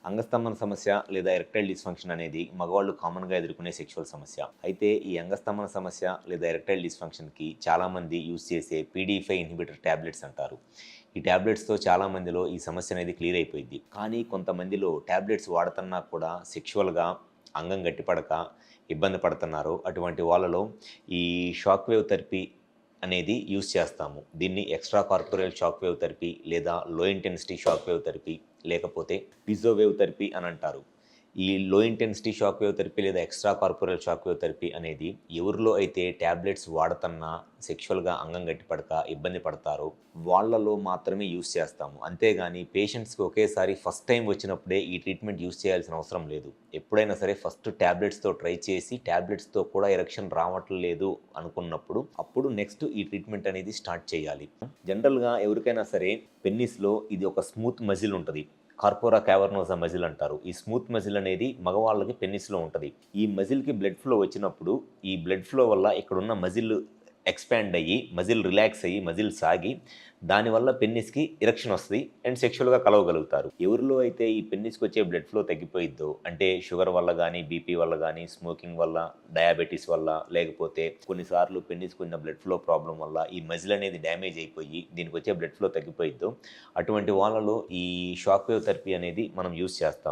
అంగస్తంభన సమస్య లేదా erectile dysfunction అనేది మగవాళ్ళు కామన్గా ఎదుర్కొనే సెక్షువల్ సమస్య. అయితే ఈ అంగస్తంభన సమస్య లేదా ఎరెక్టైల్ డిస్ఫంక్షన్కి చాలామంది యూజ్ చేసే పీడీ5 ఇన్హిబిటర్ ట్యాబ్లెట్స్ అంటారు. ఈ ట్యాబ్లెట్స్తో చాలామందిలో ఈ సమస్య అనేది క్లియర్ అయిపోయింది. కానీ కొంతమందిలో ట్యాబ్లెట్స్ వాడుతున్నా కూడా సెక్షువల్గా అంగం గట్టిపడక ఇబ్బంది పడుతున్నారు. అటువంటి వాళ్ళలో ఈ షాక్ వేవ్ థెరపీ అనేది యూజ్ చేస్తాము. దీన్ని extra corporeal shock wave therapy లేదా లో ఇంటెన్సిటీ షాక్ వేవ్ థెరపీ లేకపోతే పిజో వేవ్ థెరపీ అని అంటారు. ఈ లో ఇంటెన్సిటీ షాక్ వేవ్ థెరపీ లేదా extra corporeal shock wave therapy అనేది ఎవరిలో అయితే ట్యాబ్లెట్స్ వాడుతున్నా సెక్షువల్గా అంగం గట్టిపడక ఇబ్బంది పడతారో వాళ్ళలో మాత్రమే యూజ్ చేస్తాము. అంతేగాని పేషెంట్స్కి ఒకేసారి ఫస్ట్ టైం వచ్చినప్పుడే ఈ ట్రీట్మెంట్ యూజ్ చేయాల్సిన అవసరం లేదు. ఎప్పుడైనా సరే ఫస్ట్ ట్యాబ్లెట్స్తో ట్రై చేసి ట్యాబ్లెట్స్తో కూడా ఎరెక్షన్ రావట్లేదు అనుకున్నప్పుడు అప్పుడు నెక్స్ట్ ఈ ట్రీట్మెంట్ అనేది స్టార్ట్ చేయాలి. జనరల్గా ఎవరికైనా సరే పెన్నిస్లో ఇది ఒక స్మూత్ మజిల్ ఉంటుంది. కార్పోరా క్యావర్నోసా మజిల్ అంటారు. ఈ స్మూత్ మజిల్ అనేది మగవాళ్ళకి పెన్నిస్లో ఉంటుంది. ఈ మజిల్కి బ్లడ్ ఫ్లో వచ్చినప్పుడు ఈ బ్లడ్ ఫ్లో వల్ల ఇక్కడున్న మజిల్ ఎక్స్పాండ్ అయ్యి మజిల్ రిలాక్స్ అయ్యి మజిల్ సాగి దానివల్ల పెన్నిస్కి ఎరెక్షన్ వస్తుంది అండ్ సెక్షువల్గా కలవగలుగుతారు. ఎవరిలో అయితే ఈ పెన్నిస్కి వచ్చే బ్లడ్ ఫ్లో తగ్గిపోయిద్దో అంటే షుగర్ వల్ల కానీ బీపీ వల్ల కానీ స్మోకింగ్ వల్ల డయాబెటీస్ వల్ల లేకపోతే కొన్నిసార్లు పెన్నిస్కి ఉన్న బ్లడ్ ఫ్లో ప్రాబ్లం వల్ల ఈ మజిల్ అనేది డ్యామేజ్ అయిపోయి దీనికి వచ్చే బ్లడ్ ఫ్లో తగ్గిపోయిద్దో అటువంటి వాళ్ళలో ఈ షాక్ వేవ్ థెరపీ అనేది మనం యూస్ చేస్తాం.